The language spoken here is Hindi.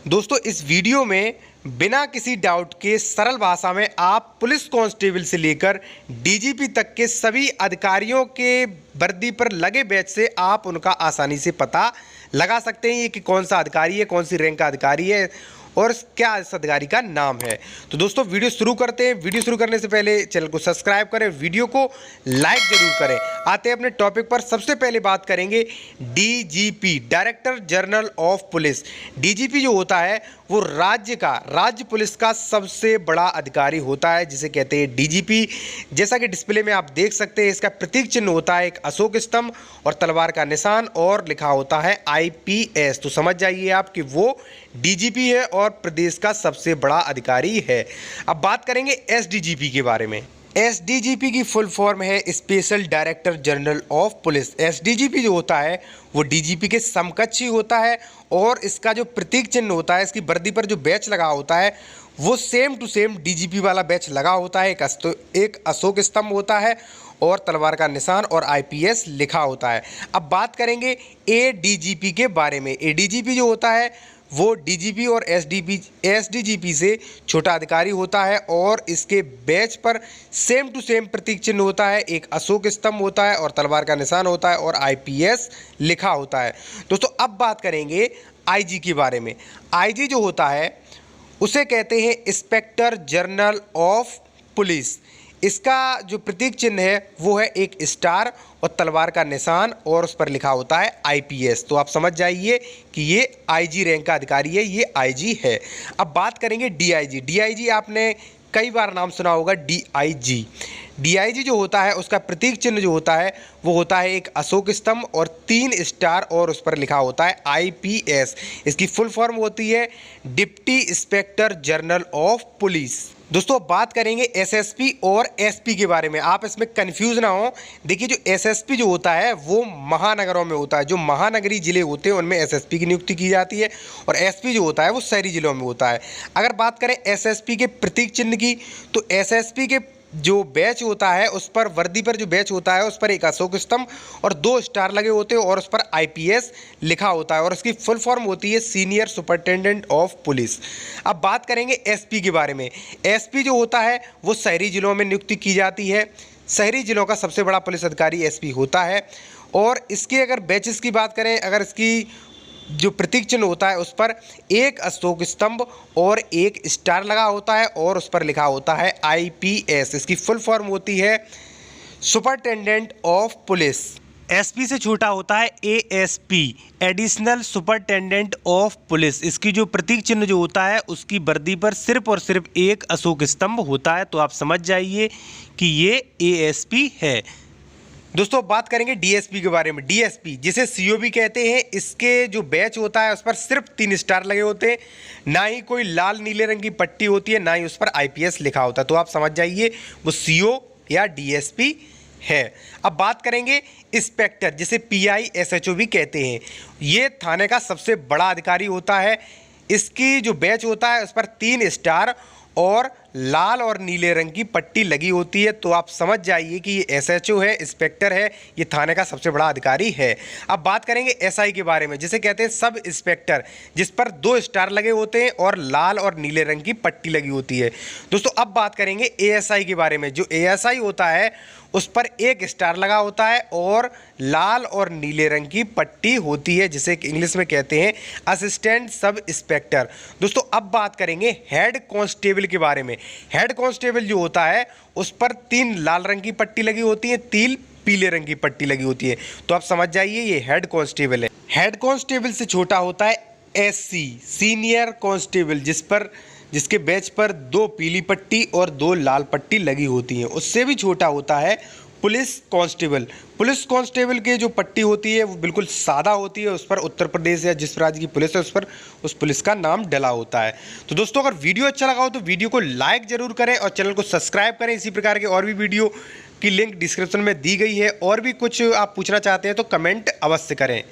दोस्तों इस वीडियो में बिना किसी डाउट के सरल भाषा में आप पुलिस कांस्टेबल से लेकर डीजीपी तक के सभी अधिकारियों के वर्दी पर लगे बैच से आप उनका आसानी से पता लगा सकते हैं कि कौन सा अधिकारी है, कौन सी रैंक का अधिकारी है और क्या इस अधिकारी का नाम है। तो दोस्तों वीडियो शुरू करते हैं। वीडियो शुरू करने से पहले चैनल को सब्सक्राइब करें, वीडियो को लाइक जरूर करें। आते हैं अपने टॉपिक पर। सबसे पहले बात करेंगे DGP, director general of police. DGP जो होता है वो राज्य पुलिस का सबसे बड़ा अधिकारी होता है, जिसे कहते हैं डीजीपी। जैसा कि डिस्प्ले में आप देख सकते हैं, इसका प्रतीक चिन्ह होता है एक अशोक स्तंभ और तलवार का निशान और लिखा होता है आईपीएस। तो समझ जाइए आप कि वो डीजीपी है और प्रदेश का सबसे बड़ा अधिकारी है। अब बात करेंगे एसडीजीपी के बारे में। एसडीजीपी की फुल फॉर्म है special director general of police. SDGP जो होता है वो डीजीपी के समकक्ष ही होता है और इसका जो प्रतीक चिन्ह होता है, इसकी वर्दी पर जो बैच लगा होता है वो सेम टू सेम डीजीपी वाला बैच लगा होता है। एक अशोक स्तंभ होता है और तलवार का निशान और आईपीएस लिखा होता है। अब बात करेंगे एडीजीपी के बारे में। एडीजीपी जो होता है वो डीजीपी और एसडीजीपी से छोटा अधिकारी होता है और इसके बैच पर सेम टू सेम प्रतीक चिन्ह होता है, एक अशोक स्तंभ होता है और तलवार का निशान होता है और आईपीएस लिखा होता है। दोस्तों अब बात करेंगे आईजी के बारे में। आईजी जो होता है उसे कहते हैं इंस्पेक्टर जनरल ऑफ पुलिस। इसका जो प्रतीक चिन्ह है वो है एक स्टार और तलवार का निशान और उस पर लिखा होता है आईपीएस। तो आप समझ जाइए कि ये आईजी रैंक का अधिकारी है, ये आईजी है। अब बात करेंगे डीआईजी। डीआईजी आपने कई बार नाम सुना होगा, डीआईजी। डीआईजी जो होता है उसका प्रतीक चिन्ह जो होता है वो होता है एक अशोक स्तंभ और 3 स्टार और उस पर लिखा होता है आईपीएस। इसकी फुल फॉर्म होती है deputy inspector general of police. दोस्तों बात करेंगे एसएसपी और एसपी के बारे में। आप इसमें कंफ्यूज ना हो। देखिए जो एसएसपी जो होता है वो महानगरों में होता है, जो महानगरीय जिले होते हैं उनमें एसएसपी की नियुक्ति की जाती है और एसपी जो होता है वो शहरी जिलों में होता है। अगर बात करें एसएसपी के प्रतीक चिन्ह की, तो एसएसपी के जो बैच होता है उस पर वर्दी पर जो बैच होता है उस पर एक अशोक स्तंभ और 2 स्टार लगे होते हैं और उस पर आईपीएस लिखा होता है और इसकी फुल फॉर्म होती है सीनियर सुपरिटेंडेंट ऑफ पुलिस। अब बात करेंगे एसपी के बारे में। एसपी जो होता है वो शहरी जिलों में नियुक्ति की जाती है। शहरी जिलों का सबसे बड़ा पुलिस अधिकारी एसपी होता है और इसके अगर बैचेस की बात करें, अगर इसकी जो प्रतीक चिन्ह होता है उस पर एक अशोक स्तंभ और एक स्टार लगा होता है और उस पर लिखा होता है आईपीएस। इसकी फुल फॉर्म होती है सुपरिटेंडेंट ऑफ पुलिस। एसपी से छोटा होता है ASP, additional superintendent of police. इसकी जो प्रतीक चिन्ह जो होता है उसकी वर्दी पर सिर्फ और सिर्फ एक अशोक स्तंभ होता है। तो आप समझ जाइए कि ये एएसपी है। दोस्तों बात करेंगे डीएसपी के बारे में। डीएसपी जिसे सीओबी कहते हैं, इसके जो बैच होता है उस पर सिर्फ 3 स्टार लगे होते हैं, ना ही कोई लाल नीले रंग की पट्टी होती है, ना ही उस पर आईपीएस लिखा होता है। तो आप समझ जाइए वो सीओ या डीएसपी है। अब बात करेंगे इंस्पेक्टर, जिसे पीआई एसएचओ भी कहते हैं। ये थाने का सबसे बड़ा अधिकारी होता है। इसकी जो बैच होता है उस पर 3 स्टार और लाल और नीले रंग की पट्टी लगी होती है। तो आप समझ जाइए कि ये एसएचओ है, इंस्पेक्टर है, ये थाने का सबसे बड़ा अधिकारी है। अब बात करेंगे एसआई के बारे में, जिसे कहते हैं सब इंस्पेक्टर, जिस पर 2 स्टार लगे होते हैं और लाल और नीले रंग की पट्टी लगी होती है। दोस्तों अब बात करेंगे एएसआई के बारे में। जो एएसआई होता है उस पर 1 स्टार लगा होता है और लाल और नीले रंग की पट्टी होती है, जिसे इंग्लिश में कहते हैं असिस्टेंट सब इंस्पेक्टर। दोस्तों अब बात करेंगे हेड कांस्टेबल के बारे में। हेड कांस्टेबल जो होता है उस पर 3 लाल रंग की पट्टी लगी होती है, 3 पीले रंग की पट्टी लगी होती है। तो आप समझ जाइए ये हेड कांस्टेबल है। हेड कांस्टेबल से छोटा होता है एससी, सीनियर कांस्टेबल, जिसके बैच पर 2 पीली पट्टी और 2 लाल पट्टी लगी होती हैं। उससे भी छोटा होता है पुलिस कांस्टेबल। पुलिस कांस्टेबल की जो पट्टी होती है वो बिल्कुल सादा होती है, उस पर उत्तर प्रदेश या जिस राज्य की पुलिस है उस पर उस पुलिस का नाम डला होता है। तो दोस्तों अगर वीडियो अच्छा लगा हो तो वीडियो को लाइक जरूर करें और चैनल को सब्सक्राइब करें। इसी प्रकार के और भी वीडियो की लिंक डिस्क्रिप्शन में दी गई है। और भी कुछ आप पूछना चाहते हैं तो कमेंट अवश्य करें।